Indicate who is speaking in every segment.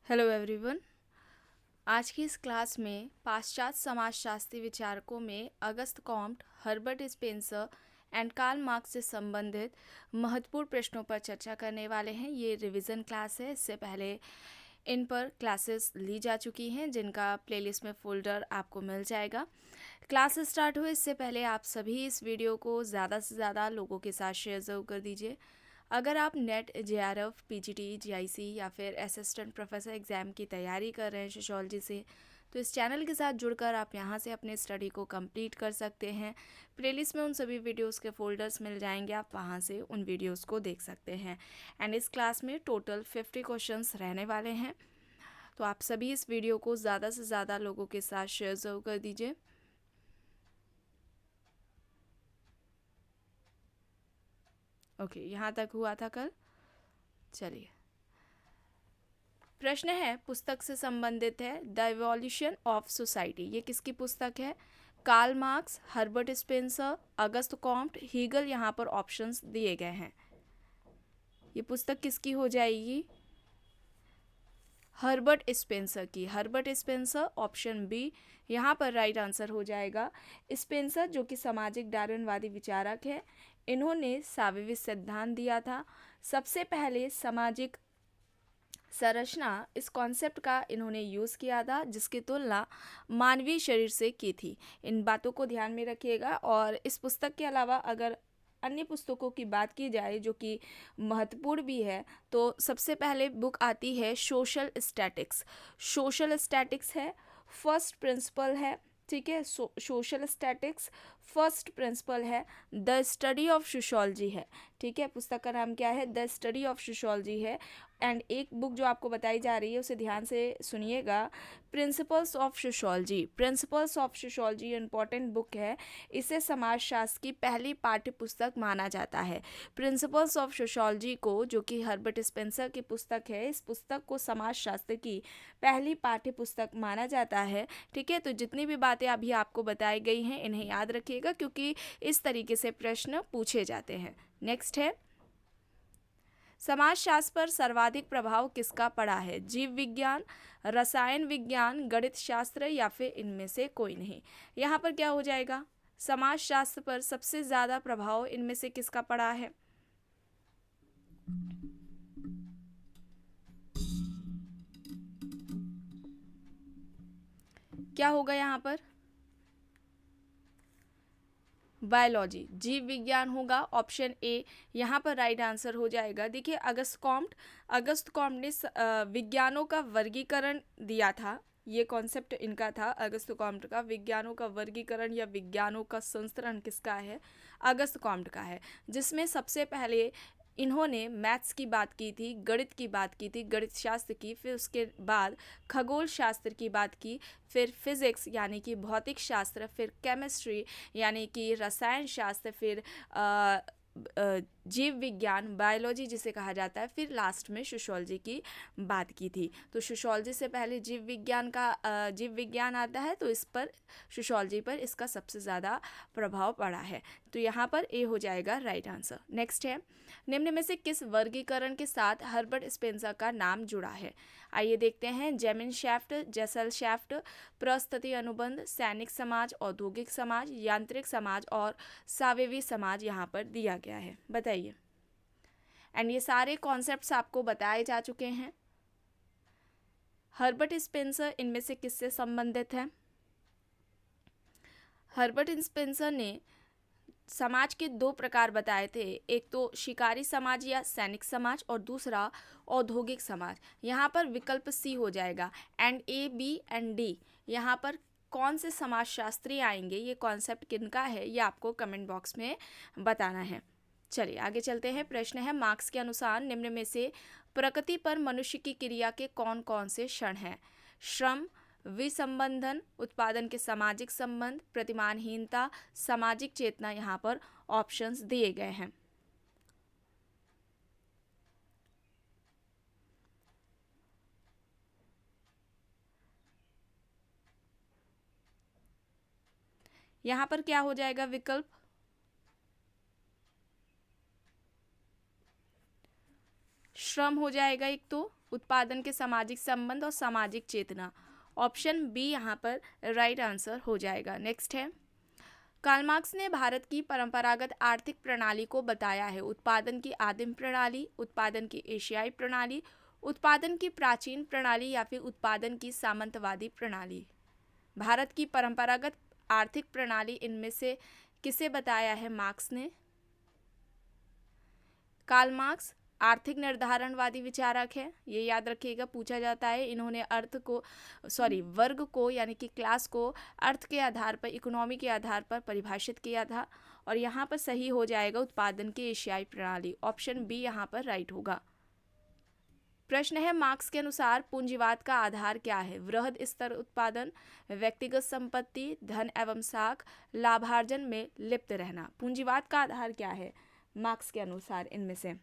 Speaker 1: Hello everyone. आज की इस क्लास में पाश्चात्य समाजशास्त्री विचारकों में Auguste Comte, Herbert Spencer and Karl Marx से संबंधित महत्वपूर्ण प्रश्नों पर चर्चा करने वाले हैं। ये रिवीजन क्लास है। इससे पहले इन पर क्लासेस ली जा चुकी हैं जिनका प्लेलिस्ट में फोल्डर आपको मिल जाएगा। क्लास स्टार्ट हुए इससे पहले आप सभी इस वीडियो को ज़्यादा से ज़्यादा लोगों के साथ शेयर ज़रूर कर दीजिए। अगर आप नेट जेआरएफ पीजीटी जीआईसी या फिर असिस्टेंट प्रोफेसर एग्ज़ाम की तैयारी कर रहे हैं सोशियोलॉजी से, तो इस चैनल के साथ जुड़कर आप यहाँ से अपने स्टडी को कंप्लीट कर सकते हैं। प्लेलिस्ट में उन सभी वीडियोस के फोल्डर्स मिल जाएंगे, आप वहाँ से उन वीडियोस को देख सकते हैं। एंड इस क्लास में टोटल 50 क्वेश्चंस रहने वाले हैं, तो आप सभी इस वीडियो को ज़्यादा से ज़्यादा लोगों के साथ शेयर ज़रूर कर दीजिए। ओके, यहाँ तक हुआ था कल। चलिए, प्रश्न है पुस्तक से संबंधित है, द इवोल्यूशन ऑफ सोसाइटी। ये किसकी पुस्तक है? Karl Marx, Herbert Spencer, Auguste Comte, Hegel. यहाँ पर ऑप्शंस दिए गए हैं। ये पुस्तक किसकी हो जाएगी? हर्बर्ट स्पेंसर की। हर्बर्ट स्पेंसर, ऑप्शन बी यहाँ पर राइट आंसर हो जाएगा। स्पेंसर जो कि सामाजिक डार्विनवादी विचारक है, इन्होंने साविविक सिद्धांत दिया था। सबसे पहले सामाजिक संरचना इस कॉन्सेप्ट का इन्होंने यूज़ किया था, जिसकी तुलना मानवीय शरीर से की थी। इन बातों को ध्यान में रखिएगा। और इस पुस्तक के अलावा अगर अन्य पुस्तकों की बात की जाए जो कि महत्वपूर्ण भी है, तो सबसे पहले बुक आती है सोशल स्टैटिक्स। सोशल स्टैटिक्स है, फर्स्ट प्रिंसिपल है, ठीक है। सोशल स्टैटिक्स फर्स्ट प्रिंसिपल है। द स्टडी ऑफ सोशोलॉजी है, ठीक है। पुस्तक का नाम क्या है? द स्टडी ऑफ सोशोलॉजी है। एंड एक बुक जो आपको बताई जा रही है उसे ध्यान से सुनिएगा, principles of sociology. Principles of sociology important book है। इसे समाजशास्त्र की पहली पाठ्य पुस्तक माना जाता है। प्रिंसिपल्स ऑफ सोशोलॉजी को, जो कि हर्बर्ट स्पेंसर की पुस्तक है, इस पुस्तक को समाजशास्त्र की पहली पाठ्य पुस्तक माना जाता है, ठीक है। तो जितनी भी बातें अभी आपको बताई गई हैं इन्हें याद रखिएगा, क्योंकि इस तरीके से प्रश्न पूछे जाते हैं। नेक्स्ट है, समाजशास्त्र पर सर्वाधिक प्रभाव किसका पड़ा है? जीव विज्ञान, रसायन विज्ञान, गणित शास्त्र या फिर इनमें से कोई नहीं। यहाँ पर क्या हो जाएगा? समाजशास्त्र पर सबसे ज़्यादा प्रभाव इनमें से किसका पड़ा है? क्या होगा यहाँ पर? बायोलॉजी, जीव विज्ञान होगा। ऑप्शन ए यहाँ पर राइट आंसर हो जाएगा। देखिए, अगस्त कॉम्ट ने विज्ञानों का वर्गीकरण दिया था। ये कॉन्सेप्ट इनका था अगस्त कॉम्ट का। विज्ञानों का वर्गीकरण या विज्ञानों का संस्करण किसका है? अगस्त कॉम्ट का है, जिसमें सबसे पहले इन्होंने मैथ्स की बात की थी, गणित की बात की थी, गणित शास्त्र की, फिर उसके बाद खगोल शास्त्र की बात की, फिर फिज़िक्स यानी कि भौतिक शास्त्र, फिर केमिस्ट्री यानी कि रसायन शास्त्र, फिर जीव विज्ञान, बायोलॉजी जिसे कहा जाता है, फिर लास्ट में सोशोलॉजी की बात की थी। तो सोशोलॉजी से पहले जीव विज्ञान आता है, तो इस पर सोशोलॉजी पर इसका सबसे ज़्यादा प्रभाव पड़ा है। तो यहाँ पर ए हो जाएगा राइट आंसर। नेक्स्ट है, निम्न में से किस वर्गीकरण के साथ हर्बर्ट स्पेंसर का नाम जुड़ा है? आइए देखते हैं। जेमिनशाफ्ट, जेसलशाफ्ट, परिस्थिति अनुबंध, सैनिक समाज, औद्योगिक समाज, यांत्रिक समाज और सावेवी समाज यहाँ पर दिया गया है। बताइए। एंड ये सारे कॉन्सेप्ट्स आपको बताए जा चुके हैं। हर्बर्ट स्पेंसर इनमें से किससे संबंधित है? हर्बर्ट स्पेंसर ने समाज के दो प्रकार बताए थे, एक तो शिकारी समाज या सैनिक समाज और दूसरा औद्योगिक समाज। यहाँ पर विकल्प सी हो जाएगा। And A, B and D यहाँ पर कौन से समाजशास्त्री आएंगे, ये कॉन्सेप्ट किनका है, ये आपको कमेंट बॉक्स में बताना है। चलिए आगे चलते हैं। प्रश्न है, मार्क्स के अनुसार निम्न में से प्रकृति पर मनुष्य की क्रिया के कौन कौन से क्षण हैं? श्रम, विसंबंधन, उत्पादन के सामाजिक संबंध, प्रतिमानहीनता, सामाजिक चेतना। यहाँ पर ऑप्शंस दिए गए हैं। यहाँ पर क्या हो जाएगा विकल्प? श्रम हो जाएगा एक तो, उत्पादन के सामाजिक संबंध और सामाजिक चेतना। ऑप्शन बी यहाँ पर राइट आंसर हो जाएगा। नेक्स्ट है, कार्ल मार्क्स ने भारत की परंपरागत आर्थिक प्रणाली को बताया है। उत्पादन की आदिम प्रणाली, उत्पादन की एशियाई प्रणाली, उत्पादन की प्राचीन प्रणाली या फिर उत्पादन की सामंतवादी प्रणाली। भारत की परंपरागत आर्थिक प्रणाली इनमें से किसे बताया है मार्क्स ने? कार्ल मार्क्स आर्थिक निर्धारणवादी विचारक है, ये याद रखिएगा, पूछा जाता है। इन्होंने वर्ग को यानी कि क्लास को अर्थ के आधार पर, इकोनॉमी के आधार पर परिभाषित किया था। और यहाँ पर सही हो जाएगा उत्पादन की एशियाई प्रणाली। ऑप्शन बी यहाँ पर राइट होगा। प्रश्न है, मार्क्स के अनुसार पूंजीवाद का आधार क्या है? वृहद स्तर उत्पादन, व्यक्तिगत संपत्ति, धन एवं साख, लाभार्जन में लिप्त रहना। पूंजीवाद का आधार क्या है मार्क्स के अनुसार इनमें से?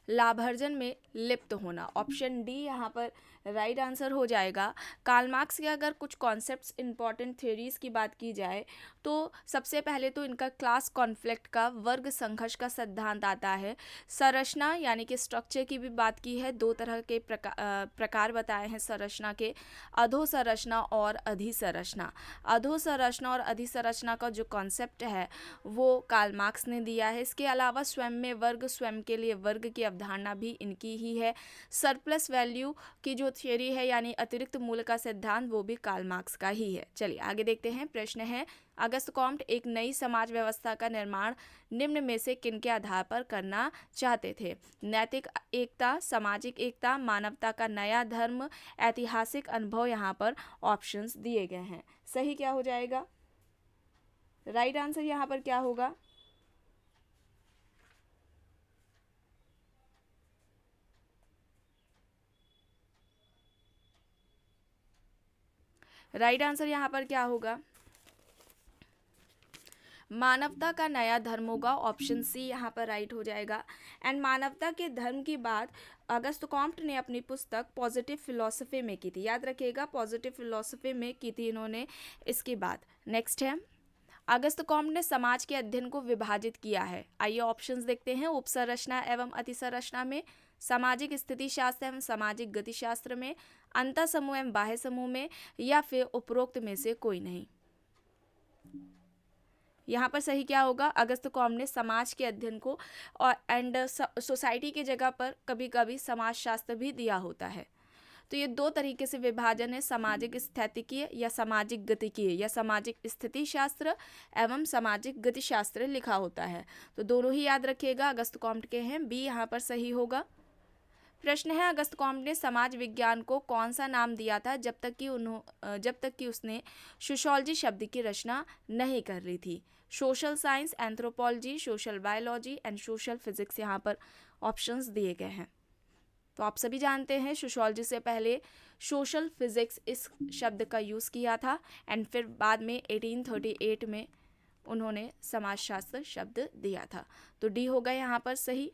Speaker 1: लाभार्जन में लिप्त होना। ऑप्शन डी यहाँ पर राइट आंसर हो जाएगा। कार्ल मार्क्स के अगर कुछ कॉन्सेप्ट्स, इंपॉर्टेंट थ्योरीज की बात की जाए तो सबसे पहले तो इनका क्लास कॉन्फ्लिक्ट का, वर्ग संघर्ष का सिद्धांत आता है। संरचना यानी कि स्ट्रक्चर की भी बात की है। दो तरह के प्रकार बताए हैं संरचना के, अधोसंरचना और अधिसंरचना। अधोसंरचना और अधिसंरचना का जो कॉन्सेप्ट है वो कार्ल मार्क्स ने दिया है। इसके अलावा स्वयं में वर्ग, स्वयं के लिए वर्ग की अवधारणा भी इनकी ही है। सरप्लस वैल्यू की जो थियरी है यानी अतिरिक्त मूल्य का सिद्धांत, वो भी कार्ल मार्क्स का ही है। चलिए आगे देखते हैं। प्रश्न है, अगस्त कॉम्ट एक नई समाज व्यवस्था का निर्माण निम्न में से किन के आधार पर करना चाहते थे? नैतिक एकता, सामाजिक एकता, मानवता का नया धर्म, ऐतिहासिक अनुभव। यहाँ पर ऑप्शंस दिए गए हैं। सही क्या हो जाएगा? राइट आंसर यहाँ पर क्या होगा? राइट आंसर यहाँ पर क्या होगा? मानवता का नया धर्म होगा। ऑप्शन सी यहाँ पर राइट हो जाएगा। एंड मानवता के धर्म की बात अगस्त कॉम्ट ने अपनी पुस्तक पॉजिटिव फिलॉसफी में की थी। याद रखिएगा, पॉजिटिव फिलॉसफी में की थी इन्होंने इसकी बात। नेक्स्ट है, अगस्त कॉम्ट ने समाज के अध्ययन को विभाजित किया है। आइए ऑप्शंस देखते हैं। उपसंरचना एवं अतिसंरचना में, सामाजिक स्थिति शास्त्र एवं सामाजिक गतिशास्त्र में, अंतर समूह एवं बाह्य समूह में, या फिर उपरोक्त में से कोई नहीं। यहाँ पर सही क्या होगा? अगस्त कॉम्ट ने समाज के अध्ययन को और सोसाइटी की जगह पर कभी कभी समाजशास्त्र भी दिया होता है। तो ये दो तरीके से विभाजन है, सामाजिक स्थितिकीय या सामाजिक गतिकीय, या सामाजिक स्थिति शास्त्र एवं सामाजिक गतिशास्त्र लिखा होता है। तो दोनों ही याद रखिएगा, अगस्त कॉम्ट के हैं। बी यहाँ पर सही होगा। प्रश्न है, अगस्त कॉम्ट ने समाज विज्ञान को कौन सा नाम दिया था जब तक कि उसने सोशियोलॉजी शब्द की रचना नहीं कर ली थी? Social science, anthropology, social biology and social physics. यहाँ पर ऑप्शंस दिए गए हैं। तो आप सभी जानते हैं सोशियोलॉजी से पहले सोशल फिजिक्स इस शब्द का यूज़ किया था, एंड फिर बाद में 1838 में उन्होंने समाजशास्त्र शब्द दिया था। तो डी होगा यहाँ पर सही।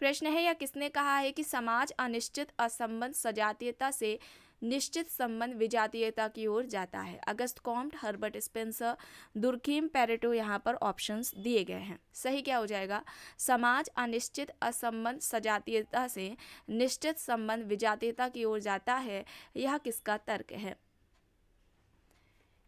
Speaker 1: प्रश्न है, यह किसने कहा है कि समाज अनिश्चित असंबंध सजातीयता से निश्चित संबंध विजातीयता की ओर जाता है? Auguste Comte, Herbert Spencer, Durkheim, Pareto. यहाँ पर ऑप्शंस दिए गए हैं। सही क्या हो जाएगा? समाज अनिश्चित असंबंध सजातीयता से निश्चित संबंध विजातीयता की ओर जाता है, यह किसका तर्क है?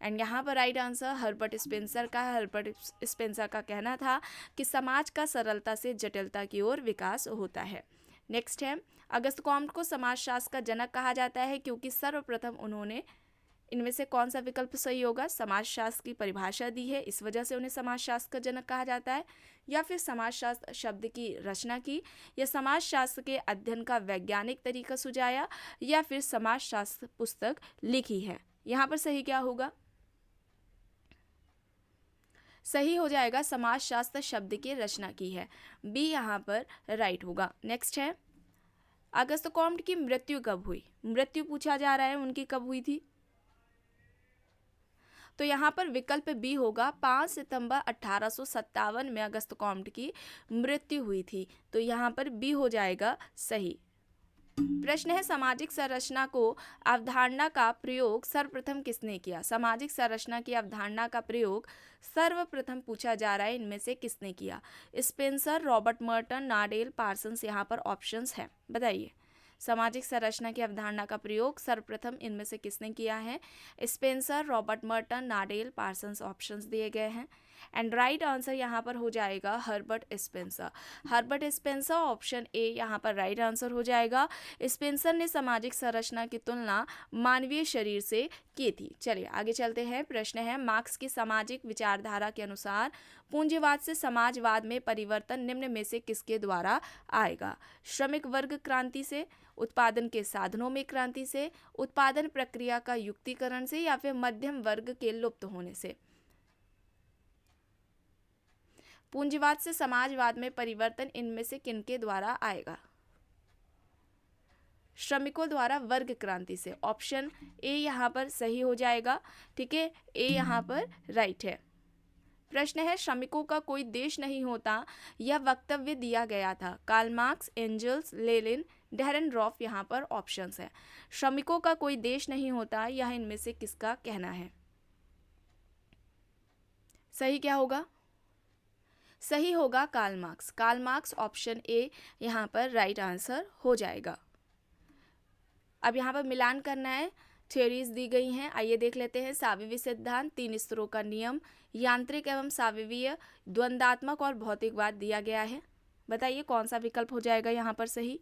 Speaker 1: एंड यहाँ पर राइट आंसर हर्बर्ट स्पेंसर का। हर्बर्ट स्पेंसर का कहना था कि समाज का सरलता से जटिलता की ओर विकास होता है। नेक्स्ट है, अगस्त कॉम्ट को समाजशास्त्र का जनक कहा जाता है क्योंकि सर्वप्रथम उन्होंने, इनमें से कौन सा विकल्प सही होगा? समाजशास्त्र की परिभाषा दी है, इस वजह से उन्हें समाजशास्त्र का जनक कहा जाता है, या फिर समाजशास्त्र शब्द की रचना की, या समाजशास्त्र के अध्ययन का वैज्ञानिक तरीका सुझाया, या फिर समाजशास्त्र पुस्तक लिखी है? यहाँ पर सही क्या होगा? सही हो जाएगा, समाजशास्त्र शब्द की रचना की है। बी यहाँ पर राइट होगा। नेक्स्ट है, अगस्त कॉम्ट की मृत्यु कब हुई? मृत्यु पूछा जा रहा है, उनकी कब हुई थी? तो यहाँ पर विकल्प बी होगा, 5 सितंबर 1857 में अगस्त कॉम्ट की मृत्यु हुई थी। तो यहाँ पर बी हो जाएगा सही। प्रश्न है सामाजिक संरचना को अवधारणा का प्रयोग सर्वप्रथम किसने किया। सामाजिक संरचना की अवधारणा का प्रयोग सर्वप्रथम पूछा जा रहा है, इनमें से किसने किया। Spencer, Robert Merton, Nadel, Parsons, यहाँ पर ऑप्शंस हैं, बताइए। सामाजिक संरचना की अवधारणा का प्रयोग सर्वप्रथम इनमें से किसने किया है। Spencer, Robert Merton, Nadel, Parsons options दिए गए हैं। एंड राइट आंसर यहाँ पर हो जाएगा Herbert Spencer. Herbert Spencer option A यहाँ पर राइट आंसर हो जाएगा। स्पेंसर ने सामाजिक संरचना की तुलना मानवीय शरीर से की थी। चलिए आगे चलते हैं। प्रश्न है मार्क्स की सामाजिक विचारधारा के अनुसार पूंजीवाद से समाजवाद में परिवर्तन निम्न में से किसके द्वारा आएगा। श्रमिक वर्ग क्रांति से, उत्पादन के साधनों में क्रांति से, उत्पादन प्रक्रिया का युक्तिकरण से, या फिर मध्यम वर्ग के लुप्त होने से। पूंजीवाद से समाजवाद में परिवर्तन इनमें से किनके द्वारा आएगा। श्रमिकों द्वारा वर्ग क्रांति से। ऑप्शन ए यहाँ पर सही हो जाएगा, ठीक है, ए यहाँ पर राइट है। प्रश्न है श्रमिकों का कोई देश नहीं होता, यह वक्तव्य दिया गया था। कार्ल मार्क्स, एंजल्स, लेनिन, डेहरेनरॉफ, यहाँ पर ऑप्शंस है। श्रमिकों का कोई देश नहीं होता, यह इनमें से किसका कहना है। सही क्या होगा। सही होगा Karl Marx. Karl Marx option A यहाँ पर राइट आंसर हो जाएगा। अब यहाँ पर मिलान करना है। थ्योरीज दी गई हैं, आइए देख लेते हैं। साविवी सिद्धांत, तीन स्तरों का नियम, यांत्रिक एवं साविवीय, द्वंदात्मक और भौतिकवाद दिया गया है। बताइए कौन सा विकल्प हो जाएगा यहाँ पर सही।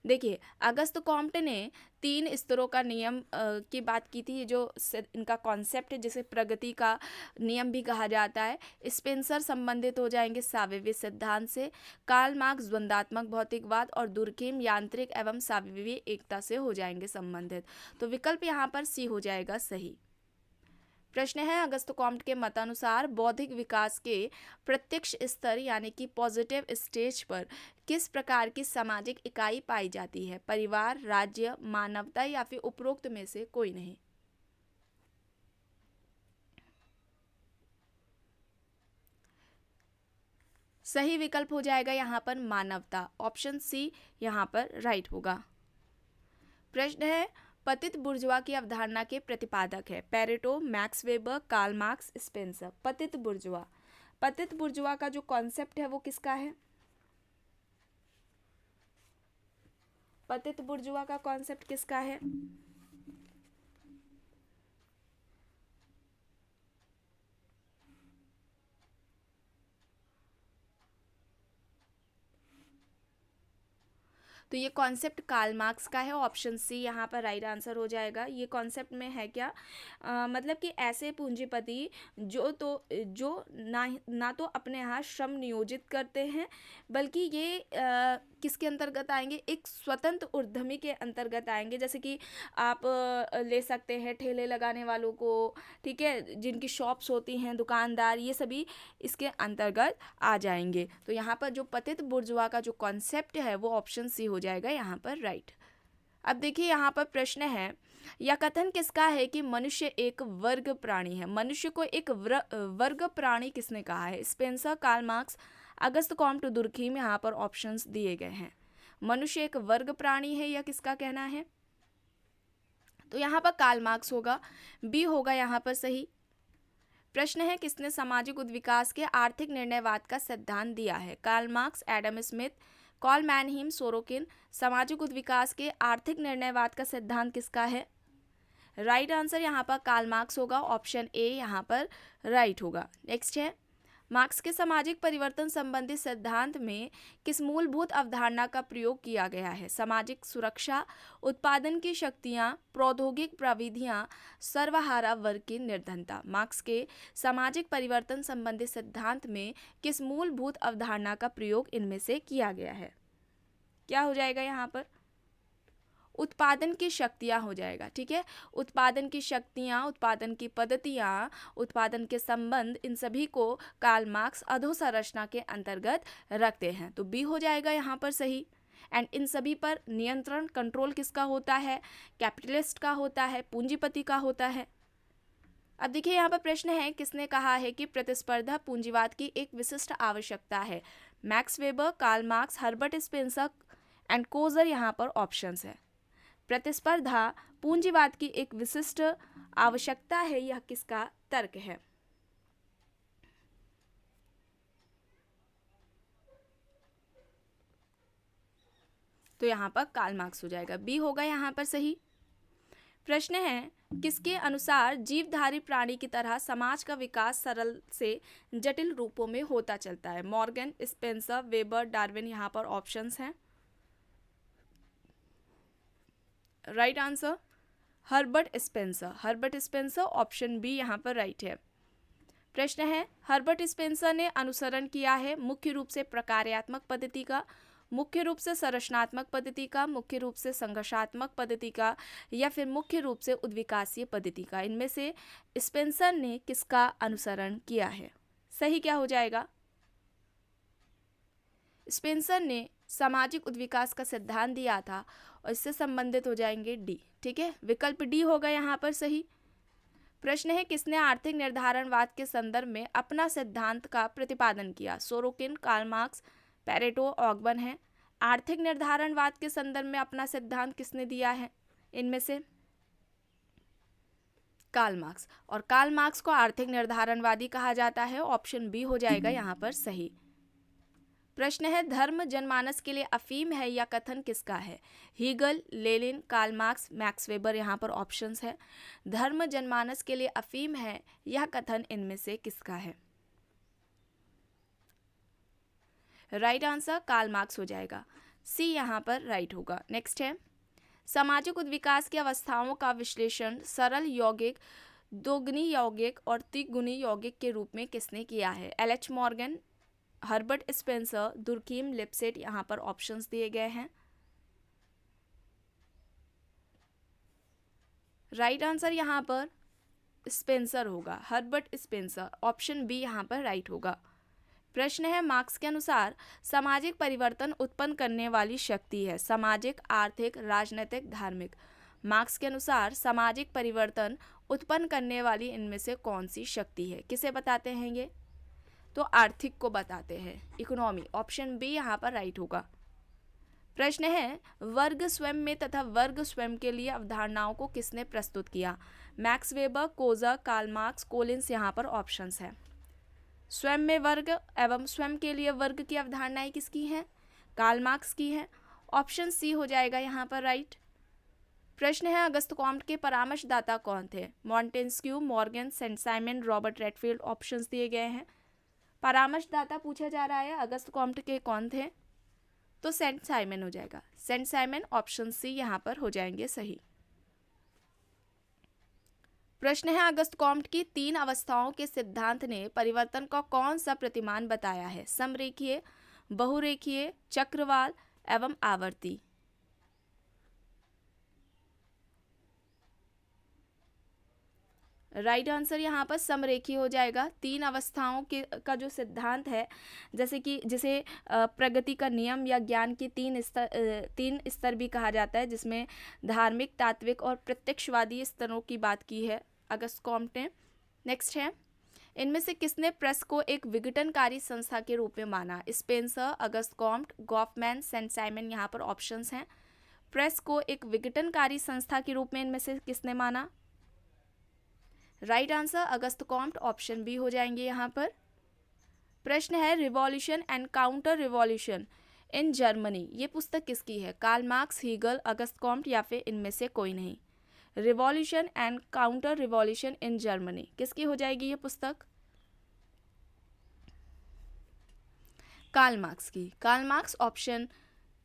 Speaker 1: देखिए अगस्त कॉम्ट ने तीन स्तरों का नियम की बात की थी। ये जो इनका कॉन्सेप्ट है जिसे प्रगति का नियम भी कहा जाता है। स्पेंसर संबंधित हो जाएंगे साविवी सिद्धांत से, कार्ल मार्क्स द्वंदात्मक भौतिकवाद, और दुर्कीम यांत्रिक एवं साविवी एकता से हो जाएंगे संबंधित। तो विकल्प यहाँ पर सी हो जाएगा सही। प्रश्न है अगस्त कॉम्ट के मतानुसार बौद्धिक विकास के प्रत्यक्ष स्तर यानी कि पॉजिटिव स्टेज पर किस प्रकार की सामाजिक इकाई पाई जाती है। परिवार, राज्य, मानवता, या फिर उपरोक्त में से कोई नहीं। सही विकल्प हो जाएगा यहाँ पर मानवता। ऑप्शन सी यहाँ पर राइट होगा। प्रश्न है पतित बुर्जुआ की अवधारणा के प्रतिपादक है। Pareto, Max Weber, Karl Marx, Spencer. पतित बुर्जुआ। पतित बुर्जुआ का जो कॉन्सेप्ट है वो किसका है। पतित बुर्जुआ का कॉन्सेप्ट किसका है। तो ये कॉन्सेप्ट कार्ल मार्क्स का है। ऑप्शन सी यहाँ पर राइट आंसर हो जाएगा। ये कॉन्सेप्ट में है क्या, मतलब कि ऐसे पूंजीपति जो ना तो अपने यहाँ श्रम नियोजित करते हैं, बल्कि ये किसके अंतर्गत आएंगे, एक स्वतंत्र उद्यमी के अंतर्गत आएंगे। जैसे कि आप ले सकते हैं ठेले लगाने वालों को, ठीक है, जिनकी शॉप्स होती हैं, दुकानदार, ये सभी इसके अंतर्गत आ जाएंगे। तो यहाँ पर जो पतित बुर्जुआ का जो कॉन्सेप्ट है वो ऑप्शन सी हो जाएगा यहाँ पर राइट। अब देखिए यहाँ पर प्रश्न है यह कथन किसका है कि मनुष्य एक वर्ग प्राणी है। मनुष्य को एक वर्ग प्राणी किसने कहा है। Spencer, Karl marks, Auguste Comte, दुर्कीम, यहाँ पर ऑप्शंस दिए गए हैं। मनुष्य एक वर्ग प्राणी है, यह किसका कहना है। तो यहाँ पर कार्ल मार्क्स होगा, बी होगा यहाँ पर सही। प्रश्न है किसने सामाजिक उद्विकास के आर्थिक निर्णयवाद का सिद्धांत दिया है। Karl Marx, Adam Smith, Karl Mannheim, Sorokin. सामाजिक उद्विकास के आर्थिक निर्णयवाद का सिद्धांत किसका है। राइट आंसर यहाँ पर कार्ल मार्क्स होगा। ऑप्शन ए यहाँ पर राइट होगा। नेक्स्ट है मार्क्स के सामाजिक परिवर्तन संबंधी सिद्धांत में किस मूलभूत अवधारणा का प्रयोग किया गया है। सामाजिक सुरक्षा, उत्पादन की शक्तियाँ, प्रौद्योगिक प्रविधियाँ, सर्वहारा वर्ग की निर्धनता। मार्क्स के सामाजिक परिवर्तन संबंधी सिद्धांत में किस मूलभूत अवधारणा का प्रयोग इनमें से किया गया है। क्या हो जाएगा यहाँ पर, उत्पादन की शक्तियाँ हो जाएगा, ठीक है। उत्पादन की शक्तियाँ, उत्पादन की पद्धतियाँ, उत्पादन के संबंध, इन सभी को कार्ल मार्क्स अधोसंरचना के अंतर्गत रखते हैं। तो बी हो जाएगा यहाँ पर सही। एंड इन सभी पर नियंत्रण, कंट्रोल किसका होता है, कैपिटलिस्ट का होता है, पूंजीपति का होता है। अब देखिए यहाँ पर प्रश्न है, किसने कहा है कि प्रतिस्पर्धा पूंजीवाद की एक विशिष्ट आवश्यकता है? Max Weber, Karl Marx, Herbert Spencer and Coser यहाँ पर ऑप्शंस है। प्रतिस्पर्धा पूंजीवाद की एक विशिष्ट आवश्यकता है, यह किसका तर्क है? तो यहाँ पर कार्ल मार्क्स हो जाएगा, बी होगा यहाँ पर सही। प्रश्न है, किसके अनुसार जीवधारी प्राणी की तरह समाज का विकास सरल से जटिल रूपों में होता चलता है? मॉर्गन, स्पेंसर, वेबर, डार्विन यहाँ पर ऑप्शंस हैं। Right answer Herbert Spencer. Herbert Spencer option B यहाँ पर राइट है। प्रश्न है, हर्बर्ट स्पेंसर ने अनुसरण किया है मुख्य रूप से प्रकार्यात्मक पद्धति का, मुख्य रूप से संरचनात्मक पद्धति का, मुख्य रूप से संघर्षात्मक पद्धति का, या फिर मुख्य रूप से उद्विकासीय पद्धति का? इनमें से स्पेंसर ने किसका अनुसरण किया है? सही क्या हो जाएगा? स्पेंसर ने सामाजिक उद्विकास का सिद्धांत दिया था और इससे संबंधित हो जाएंगे डी। ठीक है, विकल्प डी होगा यहाँ पर सही। प्रश्न है, किसने आर्थिक निर्धारणवाद के संदर्भ में अपना सिद्धांत का प्रतिपादन किया? सोरोकिन, कार्ल मार्क्स, पेरेटो, ऑगबन है। आर्थिक निर्धारणवाद के संदर्भ में अपना सिद्धांत किसने दिया है इनमें से? Karl Marx. और कार्ल मार्क्स को आर्थिक निर्धारणवादी कहा जाता है, ऑप्शन बी हो जाएगा यहाँ पर सही। प्रश्न है, धर्म जनमानस के लिए अफीम है, यह कथन किसका है? Hegel, Lenin, Karl Marx, Max Weber यहाँ पर ऑप्शंस है। धर्म जनमानस के लिए अफीम है, यह कथन इनमें से किसका है? राइट आंसर कार्ल मार्क्स हो जाएगा, सी यहाँ पर राइट होगा। नेक्स्ट है, सामाजिक उद्विकास की अवस्थाओं का विश्लेषण सरल यौगिक, दोगुनी यौगिक और तिगुनी यौगिक के रूप में किसने किया है? L H. Morgan, Herbert Spencer, Durkheim Lipset यहाँ पर ऑप्शंस दिए गए हैं। राइट आंसर यहाँ पर स्पेंसर होगा, हर्बर्ट स्पेंसर, ऑप्शन बी यहाँ पर राइट होगा। प्रश्न है, मार्क्स के अनुसार सामाजिक परिवर्तन उत्पन्न करने वाली शक्ति है? सामाजिक, आर्थिक, राजनीतिक, धार्मिक? मार्क्स के अनुसार सामाजिक परिवर्तन उत्पन्न करने वाली इनमें से कौन सी शक्ति है? किसे बताते हैं ये? तो आर्थिक को बताते हैं, इकोनॉमी, ऑप्शन बी यहाँ पर राइट होगा। प्रश्न है, वर्ग स्वयं में तथा वर्ग स्वयं के लिए अवधारणाओं को किसने प्रस्तुत किया? Max Weber, Coser, Karl Marx, Collins यहाँ पर ऑप्शंस है। स्वयं में वर्ग एवं स्वयं के लिए वर्ग की अवधारणाएं किसकी हैं? कार्ल मार्क्स की हैं, ऑप्शन सी हो जाएगा यहाँ पर राइट। प्रश्न है, अगस्त कॉम्ट के परामर्शदाता कौन थे? Montesquieu, Morgan, Saint Simon, Robert Redfield, options दिए गए हैं। परामर्शदाता पूछा जा रहा है, अगस्त कॉम्ट के कौन थे? तो सेंट साइमन हो जाएगा, सेंट साइमन, ऑप्शन सी यहाँ पर हो जाएंगे सही। प्रश्न है, अगस्त कॉम्ट की 3 अवस्थाओं के सिद्धांत ने परिवर्तन का कौन सा प्रतिमान बताया है? समरेखीय, बहुरेखीय, चक्रवाल एवं आवर्ती? राइट आंसर यहाँ पर समरेखी हो जाएगा। 3 अवस्थाओं के का जो सिद्धांत है, जैसे कि जिसे प्रगति का नियम या ज्ञान की 3 स्तर भी कहा जाता है, जिसमें धार्मिक, तात्विक और प्रत्यक्षवादी स्तरों की बात की है अगस्त कॉम्ट ने। नेक्स्ट है, इनमें से किसने प्रेस को एक विघटनकारी संस्था के रूप में माना? Spencer, Auguste Comte, Goffman, Saint Simon यहाँ पर ऑप्शंस हैं। प्रेस को एक विघटनकारी संस्था के रूप में इनमें से किसने माना? Right answer Auguste Comte, option B हो जाएंगे यहाँ पर। प्रश्न है, revolution and counter revolution in Germany, ये पुस्तक किसकी है? Karl marks, Hegel, Auguste Comte या फिर इनमें से कोई नहीं? Revolution and counter revolution in Germany किसकी हो जाएगी ये पुस्तक? कार्ल मार्क्स की। कार्ल मार्क्स, ऑप्शन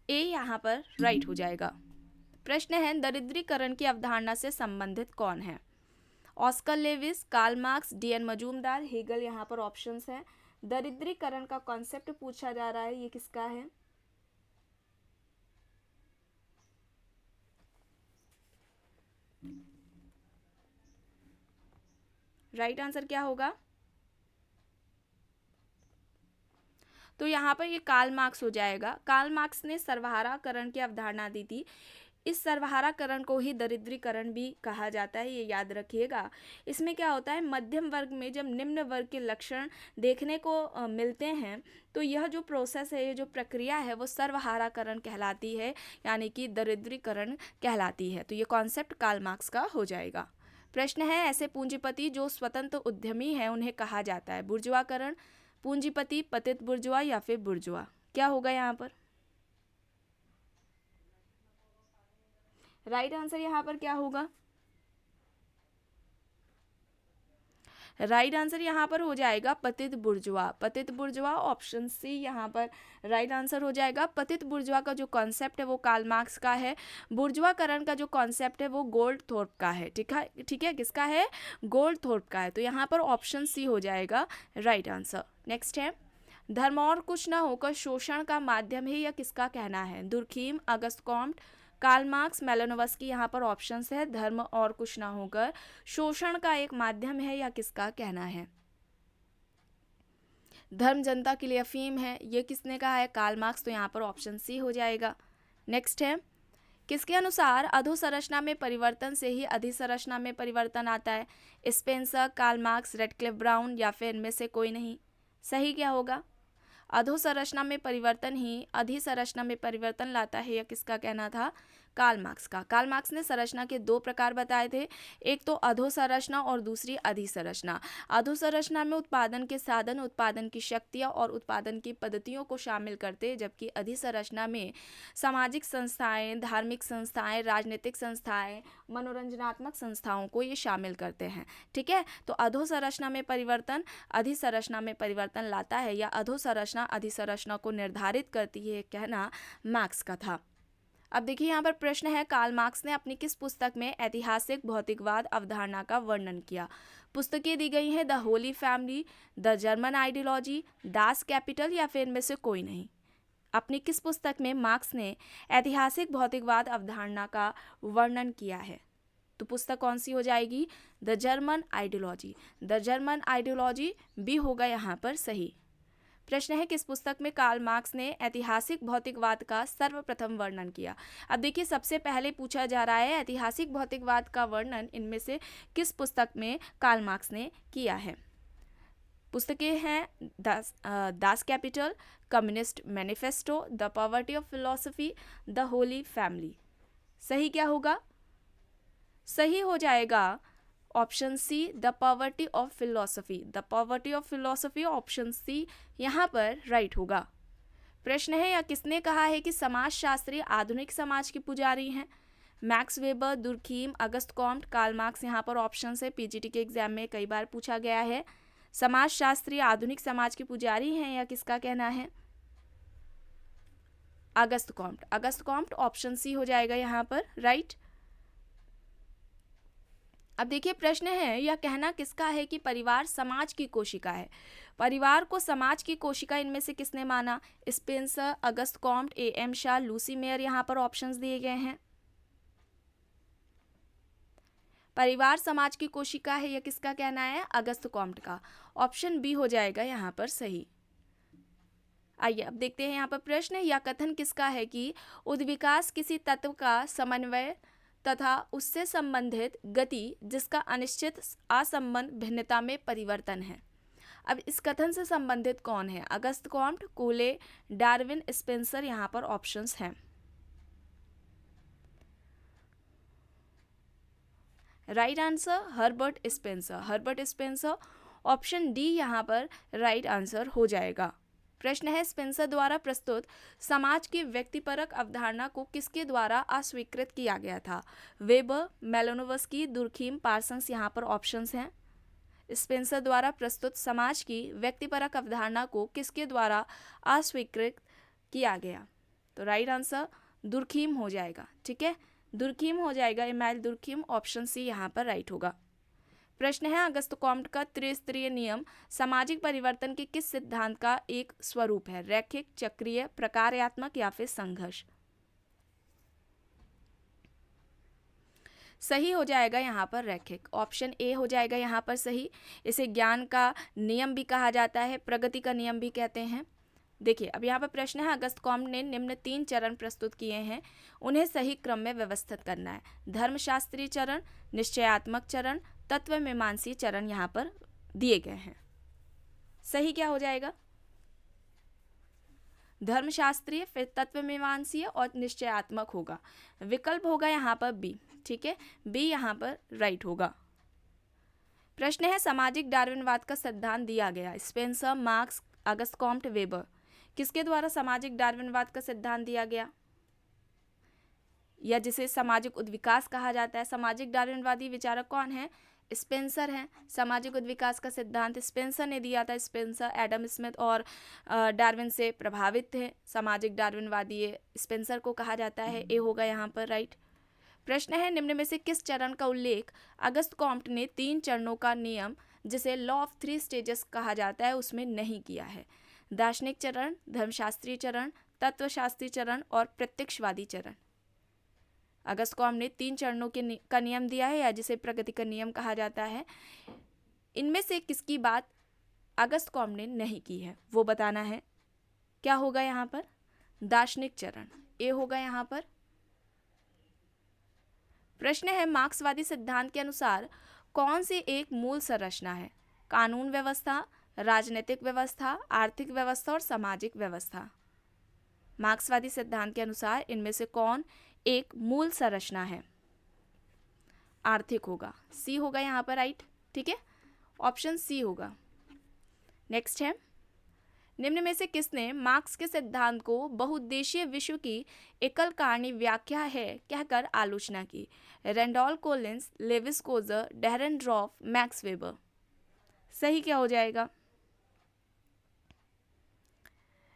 Speaker 1: ए यहाँ पर राइट हो जाएगा। प्रश्न है, दरिद्रीकरण की अवधारणा से संबंधित कौन है? Oscar Lewis, Karl Marx, D N. Majumdar, Hegel यहाँ पर ऑप्शंस हैं। दरिद्रीकरण का कॉन्सेप्ट पूछा जा रहा है, ये किसका है? राइट आंसर क्या होगा? तो यहाँ पर ये कार्ल मार्क्स हो जाएगा। कार्ल मार्क्स ने सर्वहाराकरण की अवधारणा दी थी। इस सर्वहाराकरण को ही दरिद्रीकरण भी कहा जाता है, ये याद रखिएगा। इसमें क्या होता है, मध्यम वर्ग में जब निम्न वर्ग के लक्षण देखने को मिलते हैं तो यह जो प्रोसेस है, ये जो प्रक्रिया है वो सर्वहाराकरण कहलाती है, यानी कि दरिद्रीकरण कहलाती है। तो ये कॉन्सेप्ट कार्ल मार्क्स का हो जाएगा। प्रश्न है, ऐसे पूंजीपति जो स्वतंत्र उद्यमी हैं उन्हें कहा जाता है? बुर्जुआकरण, पूंजीपति, पतित बुर्जुआ या फिर बुर्जुआ? क्या होगा यहाँ पर? राइट आंसर यहाँ पर क्या होगा? राइट आंसर यहाँ पर हो जाएगा पतित बुर्जुआ। पतित बुर्जुआ, ऑप्शन सी यहाँ पर राइट आंसर हो जाएगा। पतित बुर्जुआ का जो कॉन्सेप्ट है वो कार्ल मार्क्स का है। बुर्जुआकरण का जो कॉन्सेप्ट है वो गोल्डथोर्प का है। ठीक है, किसका है? गोल्डथोर्प का है। तो यहाँ पर ऑप्शन सी हो जाएगा राइट आंसर। नेक्स्ट है, धर्म और कुछ न होकर शोषण का माध्यम है, यह किसका कहना है? Durkheim, Auguste Comte, Karl Marx, मेलानोव्स्की। यहाँ पर ऑप्शंस है, धर्म और कुछ ना होकर शोषण का एक माध्यम है, या किसका कहना है? धर्म जनता के लिए अफीम है, ये किसने कहा है? Karl Marx. तो यहाँ पर ऑप्शन सी हो जाएगा। नेक्स्ट है, किसके अनुसार अधोसंरचना में परिवर्तन से ही अधिसंरचना में परिवर्तन आता है? Spencer, Karl Marx, Radcliffe Brown या फिर इनमें से कोई नहीं? सही क्या होगा? अधोसंरचना में परिवर्तन ही अधिसंरचना में परिवर्तन लाता है, यह किसका कहना था? कार्ल मार्क्स का। कार्ल मार्क्स ने संरचना के दो प्रकार बताए थे, एक तो अधोसंरचना और दूसरी अधिसंरचना। अधोसंरचना में उत्पादन के साधन, उत्पादन की शक्तियाँ और उत्पादन की पद्धतियों को शामिल करते, जबकि अधिसंरचना में सामाजिक संस्थाएं, धार्मिक संस्थाएं, राजनीतिक संस्थाएं, मनोरंजनात्मक संस्थाओं को ये शामिल करते हैं। ठीक है, तो अधोसंरचना में परिवर्तन अधिसंरचना में परिवर्तन लाता है, या अधोसंरचना अधिसंरचना को निर्धारित करती है, कहना मार्क्स का था। अब देखिए यहाँ पर प्रश्न है, कार्ल मार्क्स ने अपनी किस पुस्तक में ऐतिहासिक भौतिकवाद अवधारणा का वर्णन किया? पुस्तकें दी गई हैं, the holy family, the German ideology, Das Kapital या फिर इनमें से कोई नहीं? अपनी किस पुस्तक में मार्क्स ने ऐतिहासिक भौतिकवाद अवधारणा का वर्णन किया है? तो पुस्तक कौन सी हो जाएगी? The German ideology. The German ideology भी होगा यहाँ पर सही। प्रश्न है, किस पुस्तक में कार्ल मार्क्स ने ऐतिहासिक भौतिकवाद का सर्वप्रथम वर्णन किया? अब देखिए, सबसे पहले पूछा जा रहा है ऐतिहासिक भौतिकवाद का वर्णन इनमें से किस पुस्तक में कार्ल मार्क्स ने किया है? पुस्तकें हैं Das Kapital, communist manifesto, the poverty of philosophy, the holy family. सही क्या होगा? सही हो जाएगा option C, the poverty of philosophy. The poverty of philosophy, option C यहाँ पर राइट होगा। प्रश्न है, या किसने कहा है कि समाजशास्त्री आधुनिक समाज के पुजारी हैं? Max weber, Durkheim, Auguste Comte, Karl Marx. यहाँ पर ऑप्शन है, पीजीटी के एग्जाम में कई बार पूछा गया है। समाजशास्त्री आधुनिक समाज के पुजारी हैं, या किसका कहना है? Auguste Comte. Auguste Comte, option C हो जाएगा यहाँ पर राइट। अब देखिए प्रश्न है, यह कहना किसका है कि परिवार समाज की कोशिका है? परिवार को समाज की कोशिका इनमें से किसने माना? Spencer, Auguste Comte, M Shah, Lucy Mair. यहाँ पर ऑप्शंस दिए गए हैं। परिवार समाज की कोशिका है, यह किसका कहना है? अगस्त कॉम्ट का। ऑप्शन बी हो जाएगा यहाँ पर सही। आइए अब देखते हैं यहाँ पर प्रश्न, यह कथन किसका है कि उद्विकास किसी तत्व का समन्वय तथा उससे संबंधित गति जिसका अनिश्चित असंबंध भिन्नता में परिवर्तन है? अब इस कथन से संबंधित कौन है? अगस्त कॉम्ट, कोले, डार्विन, स्पेंसर। यहाँ पर ऑप्शंस हैं। Right answer Herbert Spencer. Herbert Spencer, option D यहाँ पर राइट आंसर हो जाएगा। प्रश्न है, स्पेंसर द्वारा प्रस्तुत समाज की व्यक्तिपरक अवधारणा को किसके द्वारा अस्वीकृत किया गया था? Weber, Malinowski, Durkheim, Parsons. यहाँ पर ऑप्शंस हैं। स्पेंसर द्वारा प्रस्तुत समाज की व्यक्तिपरक अवधारणा को किसके द्वारा अस्वीकृत किया गया? तो राइट आंसर दुर्खीम हो जाएगा। ठीक है, दुर्खीम हो जाएगा, इमाइल दुर्खीम। ऑप्शन सी यहाँ पर राइट होगा। प्रश्न है, अगस्त कॉम्ट का त्रिस्तरीय नियम सामाजिक परिवर्तन के किस सिद्धांत का एक स्वरूप है? रैखिक, चक्रीय, प्रकार्यात्मक या फिर संघर्ष? सही हो जाएगा यहाँ पर रैखिक। ऑप्शन ए हो जाएगा यहाँ पर सही। इसे ज्ञान का नियम भी कहा जाता है, प्रगति का नियम भी कहते हैं। देखिए अब यहाँ पर प्रश्न है, अगस्त कॉम्ट ने निम्न 3 चरण प्रस्तुत किए हैं, उन्हें सही क्रम में व्यवस्थित करना है। धर्मशास्त्रीय चरण, निश्चयात्मक चरण, तत्वमीमांसी चरण यहाँ पर दिए गए हैं। सही क्या हो जाएगा? धर्मशास्त्रीय, फिर तत्वमीमांसीय और निश्चयात्मक होगा। विकल्प होगा यहाँ पर बी। ठीक है, बी यहाँ पर राइट होगा। प्रश्न है, सामाजिक डार्विनवाद का सिद्धांत दिया गया। Spencer, marks, Auguste Comte, weber. किसके द्वारा सामाजिक डार्विनवाद का सिद्धांत दिया गया, या जिसे सामाजिक उद्विकास कहा जाता है? सामाजिक डार्विनवादी विचारक कौन है? स्पेंसर हैं। सामाजिक उद्विकास का सिद्धांत स्पेंसर ने दिया था। स्पेंसर एडम स्मिथ और डार्विन से प्रभावित थे। सामाजिक डार्विनवादी ये स्पेंसर को कहा जाता है। ए होगा यहाँ पर राइट। प्रश्न है, निम्न में से किस चरण का उल्लेख अगस्त कॉम्ट ने 3 चरणों का नियम, जिसे लॉ ऑफ 3 स्टेजेस कहा जाता है, उसमें नहीं किया है? दार्शनिक चरण, धर्मशास्त्रीय चरण, तत्वशास्त्री चरण और प्रत्यक्षवादी चरण। अगस्त कॉम्ट ने 3 चरणों का नियम दिया है, या जिसे प्रगति का नियम कहा जाता है। इनमें से किसकी बात अगस्त कॉम्ट ने नहीं की है, वो बताना है। क्या होगा यहाँ पर? दार्शनिक चरण। ए होगा यहाँ पर। प्रश्न है, मार्क्सवादी सिद्धांत के अनुसार कौन सी एक मूल संरचना है? कानून व्यवस्था, राजनीतिक व्यवस्था, आर्थिक व्यवस्था और सामाजिक व्यवस्था। मार्क्सवादी सिद्धांत के अनुसार इनमें से कौन एक मूल संरचना है? आर्थिक होगा। सी होगा यहाँ पर राइट। ठीक है, ऑप्शन सी होगा। नेक्स्ट है, निम्न में से किसने मार्क्स के सिद्धांत को बहुउद्देशीय विश्व की एकल कारणी व्याख्या है कहकर आलोचना की? Randall Collins, Lewis Coser, Dahrendorf, Max Weber. सही क्या हो जाएगा?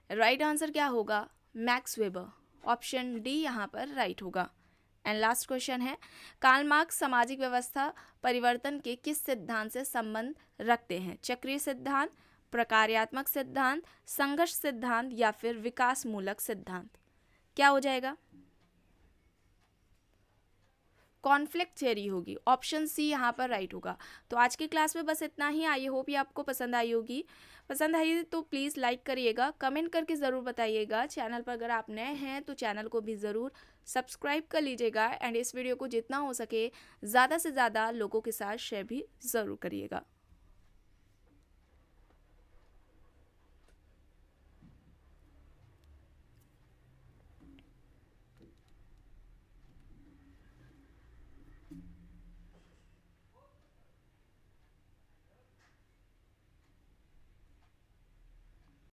Speaker 1: राइट आंसर क्या होगा? Max weber. ऑप्शन डी यहाँ पर राइट होगा। एंड लास्ट क्वेश्चन है, कार्ल मार्क्स सामाजिक व्यवस्था परिवर्तन के किस सिद्धांत से संबंध रखते हैं? चक्रीय सिद्धांत, प्रकार्यात्मक सिद्धांत, संघर्ष सिद्धांत या फिर विकास मूलक सिद्धांत? क्या हो जाएगा? कॉन्फ्लिक्ट थ्योरी होगी। ऑप्शन सी यहाँ पर राइट होगा। तो आज की क्लास में बस इतना ही। आई होप ये आपको पसंद आई होगी। पसंद आई तो प्लीज़ लाइक करिएगा, कमेंट करके ज़रूर बताइएगा। चैनल पर अगर आप नए हैं तो चैनल को भी ज़रूर सब्सक्राइब कर लीजिएगा। एंड इस वीडियो को जितना हो सके ज़्यादा से ज़्यादा लोगों के साथ शेयर भी ज़रूर करिएगा।